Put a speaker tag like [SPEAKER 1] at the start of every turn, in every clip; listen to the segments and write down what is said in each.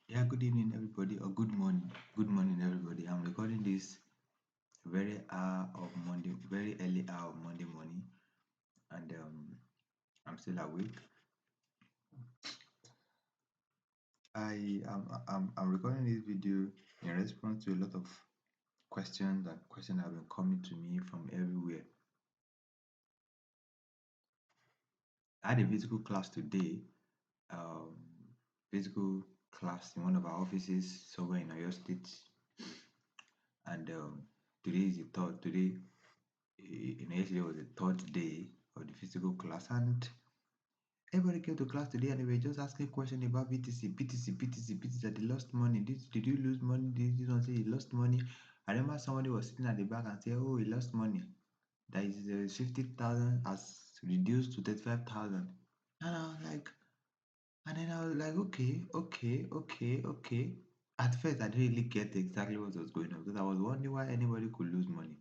[SPEAKER 1] Yeah, good evening, everybody, or good morning. Good morning, everybody. I'm recording this very early hour of Monday morning, and I'm still awake. I'm recording this video in response to a lot of questions have been coming to me from everywhere. I had a physical class today, um, physical class in one of our offices somewhere in Oyo State, and today is the third. Yesterday was the third day of the physical class, and everybody came to class today and they were just asking questions about BTC, that they lost money. Did you lose money? Did you not say he lost money? I remember somebody was sitting at the back and said, oh, he lost money. That is 50,000 has reduced to 35,000. And I was like, and then I was like, okay. At first, I didn't really get exactly what was going on because I was wondering why anybody could lose money.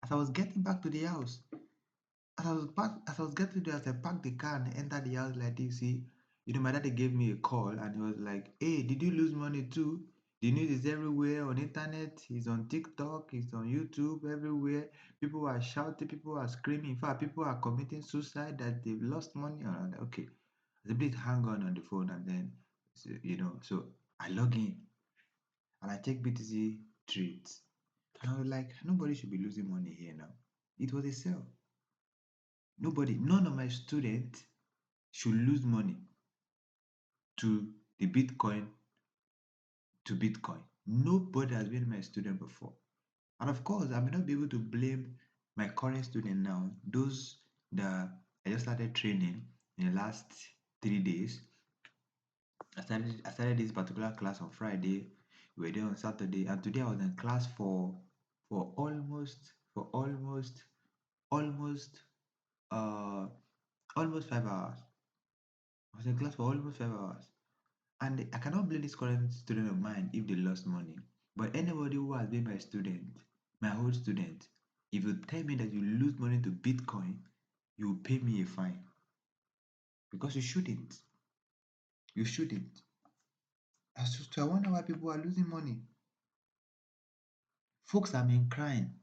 [SPEAKER 1] As I was getting back to the house, as I was getting there, as I parked the car and entered the house like this, see, my daddy gave me a call and he was like, hey, did you lose money too? The news is everywhere on internet, it's on TikTok, it's on YouTube, everywhere. People are shouting, people are screaming. In fact, people are committing suicide that they've lost money. And I'm like, okay, I was a bit hang on the phone, and then, so I log in and I check BTC trades. And I was like, nobody should be losing money here now. It was a sell. None of my students should lose money to the Bitcoin. Nobody has been my student before. And of course, I may not be able to blame my current student now, those that I just started training in the last 3 days. I started this particular class on Friday. We were there on Saturday, and today I was in class for almost uh almost 5 hours. I was in class for almost 5 hours. And I cannot blame this current student of mine if they lost money. But anybody who has been my student, my old student, if you tell me that you lose money to Bitcoin, you will pay me a fine. Because you shouldn't. You shouldn't. I wonder why people are losing money. Folks have been crying.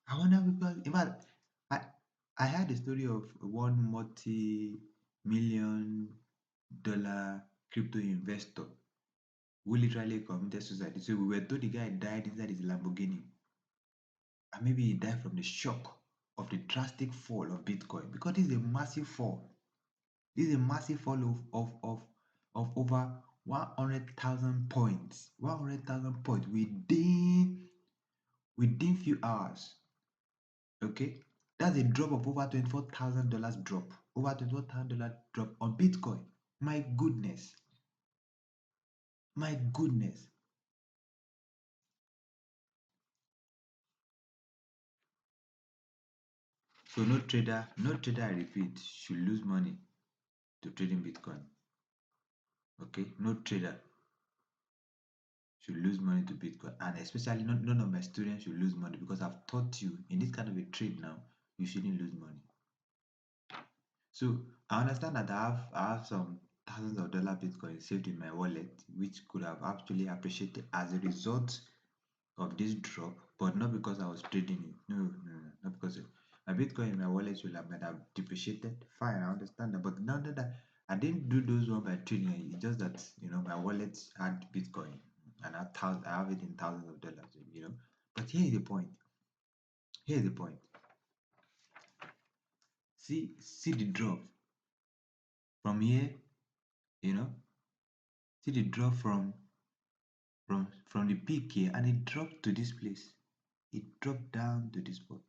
[SPEAKER 1] I wonder because, in fact, I, I heard the story of one multi-million dollar crypto investor who literally committed suicide. So we were told the guy died inside his Lamborghini. And maybe he died from the shock of the drastic fall of Bitcoin, because this is a massive fall. This is a massive fall of over 100,000 points. 100,000 points within few hours. Okay, that's a drop of over $24,000 drop. Over $24,000 drop on Bitcoin. My goodness. My goodness. So no trader, I repeat, should lose money to trading Bitcoin. Okay, no trader should lose money to Bitcoin, and especially none of my students should lose money, because I've taught you in this kind of a trade now, you shouldn't lose money. So I understand that I have some thousands of dollar Bitcoin saved in my wallet, which could have actually appreciated as a result of this drop, but not because I was trading it. No, not because my Bitcoin in my wallet might have depreciated. Fine, I understand that. But now that I didn't do those one by trading, it's just that my wallet had Bitcoin, and I have it in thousands of dollars. But here's the point. Here's the point. See the drop from here. You know, see the drop from the peak here, and it dropped to this place. It dropped down to this spot.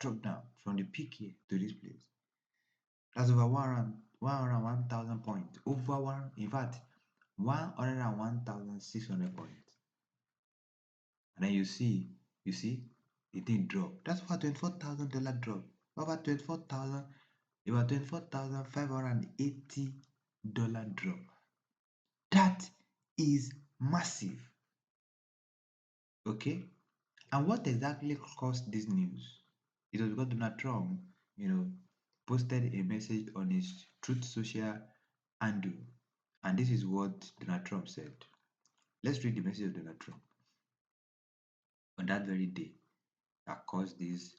[SPEAKER 1] Dropped down from the peak here to this place. That's over 101,000 points. Over one, in fact, 101,600 points. And then you see, it did drop. That's over $24,000 drop. Over 24,000, about $24,580 drop. That is massive. Okay? And what exactly caused this news? It was because Donald Trump, posted a message on his Truth Social undo. And this is what Donald Trump said. Let's read the message of Donald Trump on that very day that caused this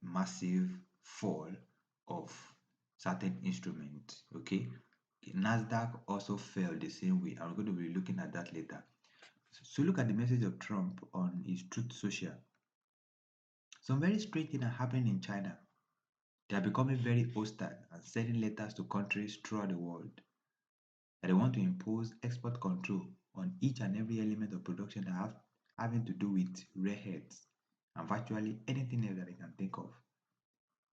[SPEAKER 1] massive fall of certain instruments. Okay, Nasdaq also fell the same way. I'm going to be looking at that later. So look at the message of Trump on his Truth Social. Some very strange things are happening in China. They are becoming very hostile and sending letters to countries throughout the world that they want to impose export control on each and every element of production that have having to do with rare earths and virtually anything else that they can think of,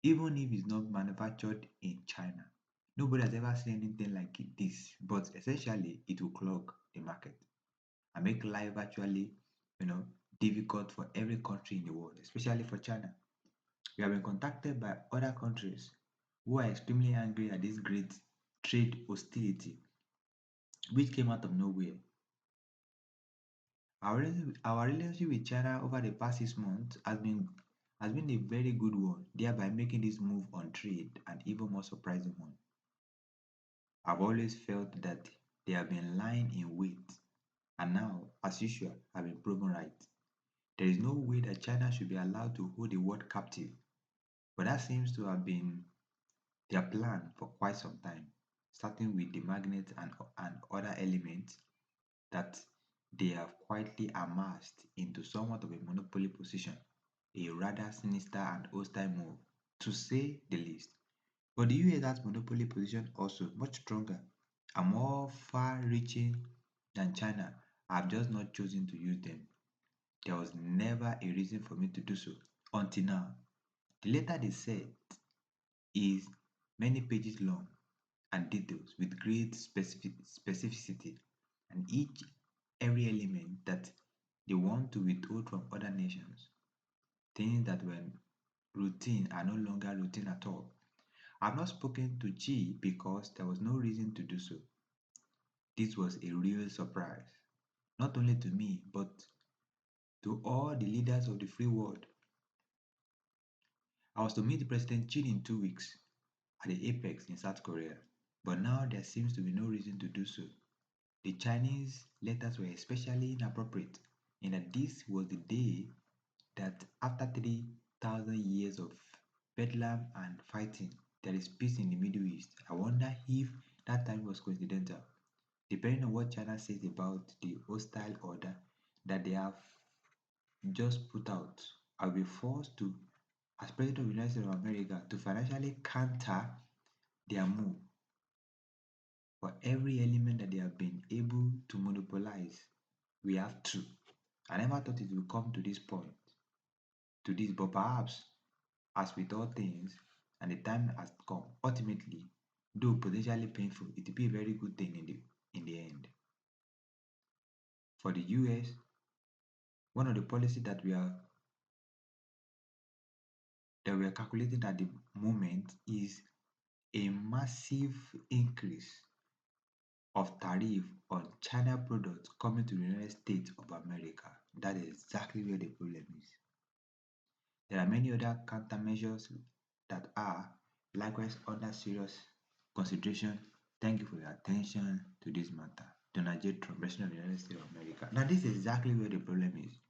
[SPEAKER 1] even if it's not manufactured in China. Nobody has ever seen anything like this, but essentially it will clog the market and make life virtually, difficult for every country in the world, especially for China. We have been contacted by other countries who are extremely angry at this great trade hostility, which came out of nowhere. Our relationship with China over the past 6 months has been a very good one, thereby making this move on trade an even more surprising one. I've always felt that they have been lying in wait, and now, as usual, have been proven right. There is no way that China should be allowed to hold the world captive, but that seems to have been their plan for quite some time, starting with the magnets and other elements that they have quietly amassed into somewhat of a monopoly position, a rather sinister and hostile move, to say the least. But the US has monopoly position also much stronger and more far-reaching than China. I've just not chosen to use them. There was never a reason for me to do so until now. The letter they said is many pages long and details with great specificity, and each every element that they want to withhold from other nations. Things that were routine are no longer routine at all. I've not spoken to G because there was no reason to do so. This was a real surprise, not only to me, but to all the leaders of the free world. I was to meet President Xi in 2 weeks at the Apex in South Korea, but now there seems to be no reason to do so. The Chinese letters were especially inappropriate in that this was the day that after 3,000 years of bedlam and fighting, there is peace in the Middle East. I wonder if that time was coincidental. Depending on what China says about the hostile order that they have just put out, I'll be forced to, as President of the United States of America, to financially counter their move. For every element that they have been able to monopolize, we have to. I never thought it would come to this point, to this, but perhaps, as with all things, and the time has come, ultimately, though potentially painful, it will be a very good thing in the end. For the US, one of the policies that we are calculating at the moment is a massive increase of tariff on China products coming to the United States of America. That is exactly where the problem is. There are many other countermeasures that are likewise under serious consideration. Thank you for your attention to this matter. Donald J. Trump, President of the United States of America. Now, this is exactly where the problem is.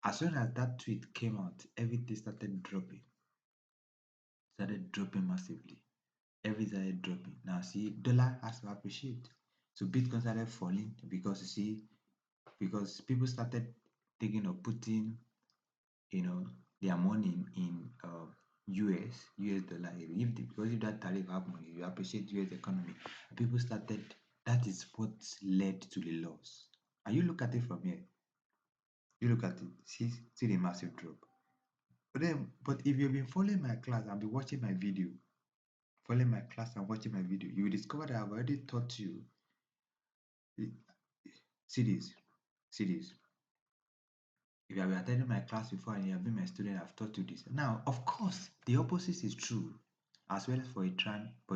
[SPEAKER 1] As soon as that tweet came out, everything started dropping massively. Everything started dropping. Now, see, dollar has to appreciate. So Bitcoin started falling because people started thinking of putting, their money in US dollar. Because if that tariff happens, you appreciate US economy. People started. That is what led to the loss. And you look at it from here. You look at it. See the massive drop. But if you've been following my class and been watching my video, you will discover that I've already taught you. See this. See this. If you have been attending my class before and you have been my student, I've taught you this. Now, of course, the opposite is true, as well as for a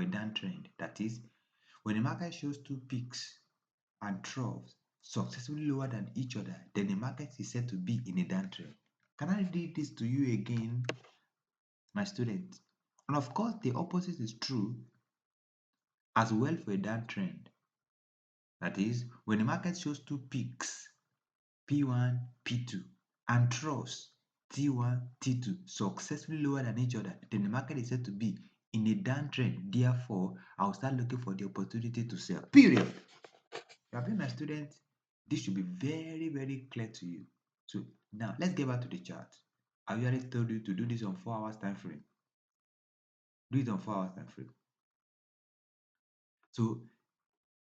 [SPEAKER 1] downtrend. That is, when the market shows two peaks and troughs successfully lower than each other, then the market is said to be in a downtrend. Can I read this to you again, my student? And of course, the opposite is true, as well for a downtrend. That is, when the market shows two peaks, P1, P2, and troughs, T1, T2, successfully lower than each other, then the market is said to be in a downtrend. Therefore, I'll start looking for the opportunity to sell. Period. You have been my student. This should be very, very clear to you. So now let's get back to the chart. I already told you to do this on 4 hours time frame. Do it on 4 hours time frame. So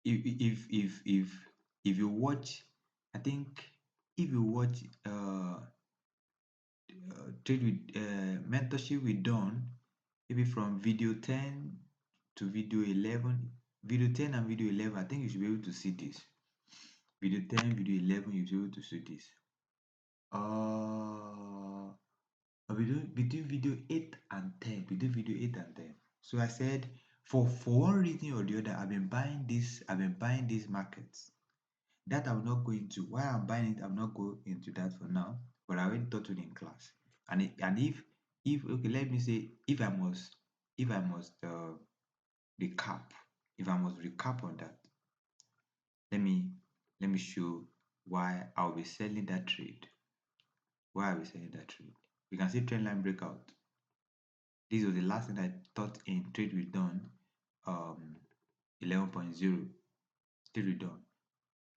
[SPEAKER 1] if you watch, I think if you watch trade with mentorship with Don, maybe from video 10 to video 11, video 10 and video 11, I think you should be able to see this. Video 10, video 11, you should be able to see this. Between video 8 and 10, between video 8 and 10. So I said, for one reason or the other, I've been buying these markets. That I'm not going to. Why I'm buying it, I'm not going into that for now. But I already taught it in class. And if okay, let me say if I must recap, if I must recap on that, let me show why I'll be selling that trade. Why I'll be selling that trade. You can see trend line breakout. This was the last thing I taught in trade with Don 11.0. Trade with Don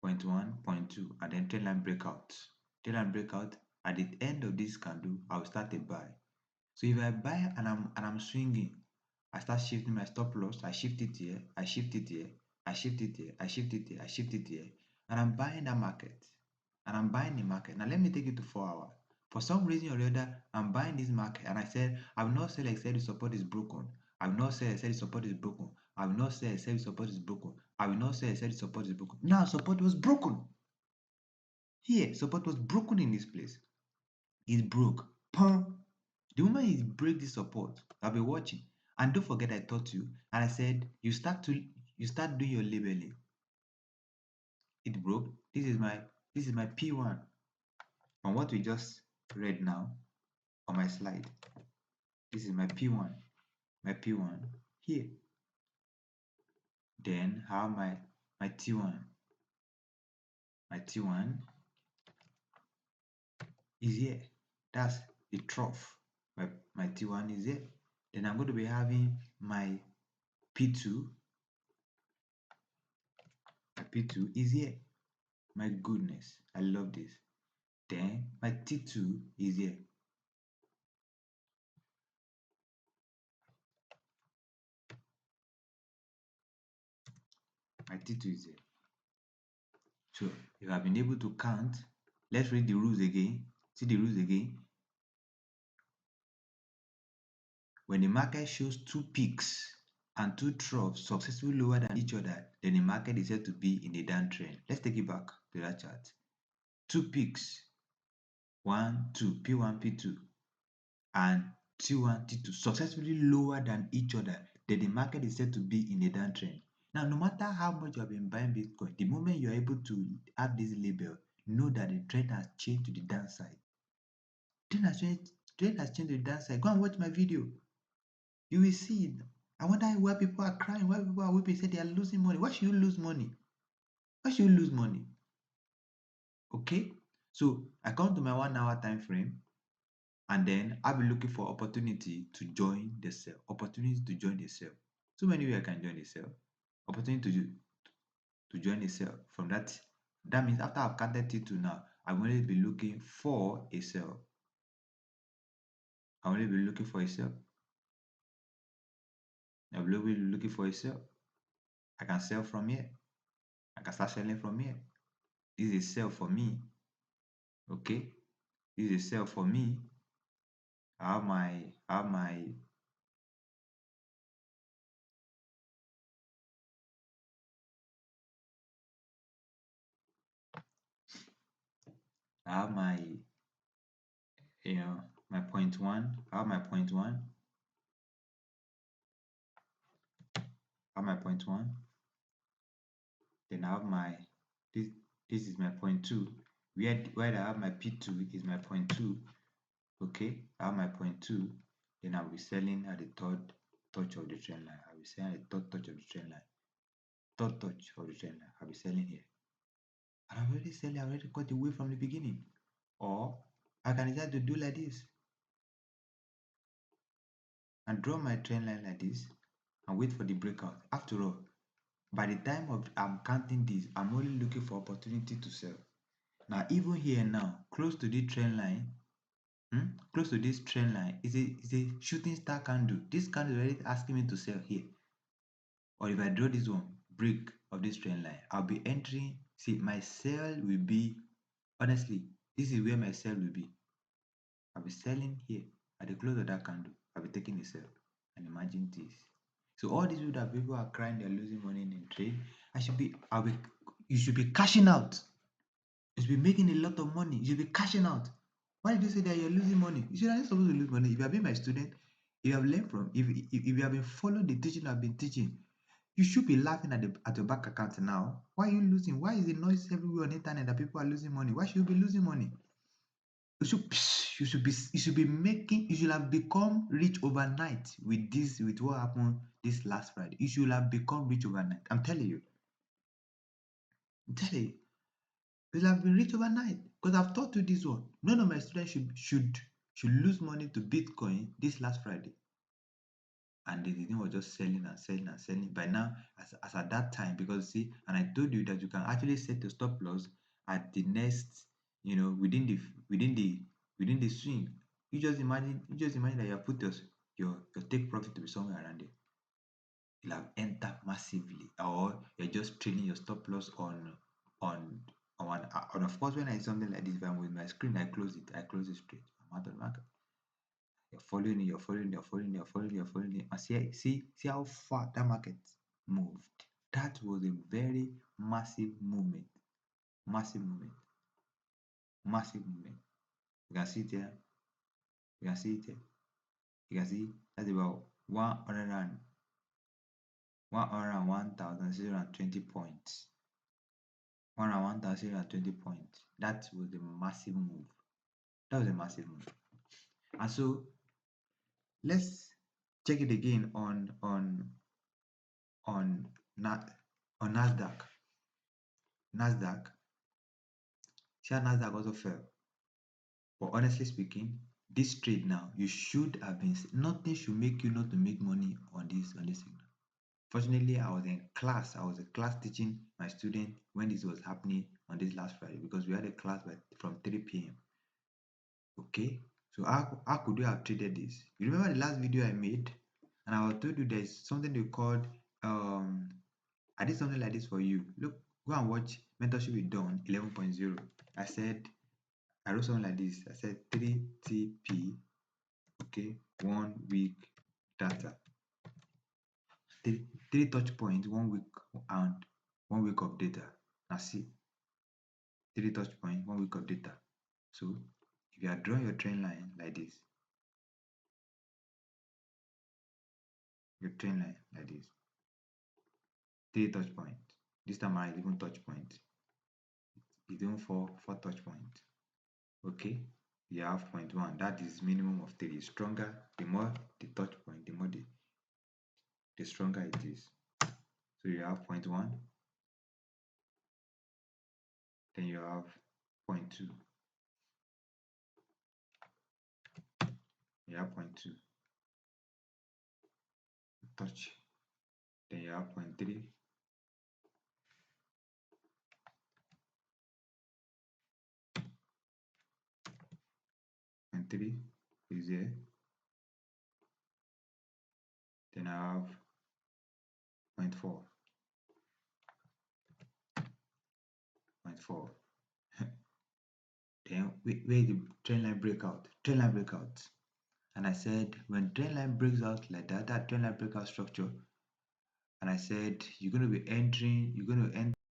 [SPEAKER 1] 0.1, 0.2, and then trend line breakout. Trend line breakout. At the end of this candle, I'll start a buy. So if I buy and I'm swinging, I start shifting my stop loss. I shift it here. I shift it here. I shift it here. I shift it here. I shift it here. And I'm buying that market. And I'm buying the market. Now let me take it to 4 hours. For some reason or the other, I'm buying this market. And I said, I will not sell except the support is broken. I will not sell except the support is broken. I will not sell except the support is broken. I will not sell except the support is broken. Now support was broken. Here, support was broken in this place. It broke. Pum. The moment it breaks this support, I'll be watching. And don't forget I taught you, and I said you start doing your labeling. It broke. This is my P1 from what we just read now on my slide. This is my P1. My P1 here. Then how my T1. My T1 is here. That's the trough. My T1 is here. Then I'm going to be having my P2. My P2 is here. My goodness, I love this. Then my T2 is here. My T2 is here. So if I've been able to count, let's read the rules again. See the rules again. When the market shows two peaks and two troughs successfully lower than each other, then the market is said to be in a downtrend. Let's take it back to that chart. Two peaks, 1, 2, P1, P2, and T1, T2 successfully lower than each other, then the market is said to be in a downtrend. Now, no matter how much you have been buying Bitcoin, the moment you are able to add this label, know that the trend has changed to the downside. Trend has changed to the downside. Go and watch my video. You will see it. I wonder why people are crying, why people are weeping, say they are losing money. Why should you lose money? Why should you lose money? Okay? So I come to my 1 hour time frame, and then I'll be looking for opportunity to join the sale. Opportunity to join the sale. So many ways I can join the sale. Opportunity to join the sale. From that means after I've counted T2 now, I will only be looking for a sale. I will only be looking for a sale. I will be looking for a sale. I can sell from here. I can start selling from here. This is a sale for me. Okay, this is a sale for me. I have my I have my I have my my point one. I have my point one. I have my point one. Then I have my this is my point two. Where I have my P2 is my point two. Okay, I have my point two. Then I'll be selling at the third touch of the trend line. I'll be selling at the third touch of the trend line. Third touch of the trend line. I'll be selling here. And I'm already selling, I already got away from the beginning. Or I can decide to do like this and draw my trend line like this and wait for the breakout. After all, by the time of I'm counting this, I'm only looking for opportunity to sell. Now, even here now, close to the trend line, close to this trend line is a shooting star candle. This candle is already asking me to sell here. Or if I draw this one, break of this trend line, I'll be entering. See, my sell will be, honestly, this is where my sell will be. I'll be selling here at the close of that candle. I'll be taking a sell. And imagine this. So all these people are crying they're losing money in trade. You should be cashing out. You should be making a lot of money. You should be cashing out. Why did you say that you're losing money? You should not supposed to lose money. If you have been my student, if you have learned from, if you have been following the teaching I've been teaching, you should be laughing at your bank account now. Why are you losing? Why is the noise everywhere on the internet that people are losing money? Why should you be losing money? You should be making, you should have become rich overnight with what happened this last Friday. You should have become rich overnight. I'm telling you. I'm telling you. You should have been rich overnight. Because I've taught you this one. None of my students should lose money to Bitcoin this last Friday. And the thing was just selling and selling and selling. By now, as at that time, because see, and I told you that you can actually set the stop loss at the next, within the swing. You just imagine that you have put your take profit to be somewhere around there. You'll have entered massively, or you're just training your stop loss on on of course when I something like this, if I'm with my screen, I close it straight. I'm out of the market. You're following it, you're following, you're following, you're following, you're following it. And see how far that market moved. That was a very massive movement. Massive movement. Massive movement. You can see it here. You can see it here. You can see that's about 101,020 points. 101,020 points. That was a massive move. That was a massive move. And so let's check it again on Nasdaq. Nasdaq. Share Nasdaq also fell. But honestly speaking, this trade now, you should have been, nothing should make you not to make money on this signal. Fortunately, I was in class teaching my student when this was happening on this last Friday, because we had a class from 3 p.m. Okay, so how could you have traded this? You remember the last video I made, and I told you there's something they called I did something like this for you. Look, go and watch Mentorship with Don 11.0. I wrote something like this. I said 3TP, okay, 1 week data. Three touch points, 1 week and 1 week of data. Now see, 3 touch points, 1 week of data. So if you are drawing your trend line like this, your trend line like this, 3 touch points. This time I even touch points. It's even four touch points. Okay, you have 0.1. That is minimum of 3. Stronger, the more the touch point, the stronger it is. So you have 0.1, then you have 0.2. You have 0.2. Touch. Then you have 0.3. 0.3 is there. Then I have 0.4. 0.4. Then where the trend line breakout? Trend line breakout. And I said when trend line breaks out like that trend line breakout structure, and I said you're going to enter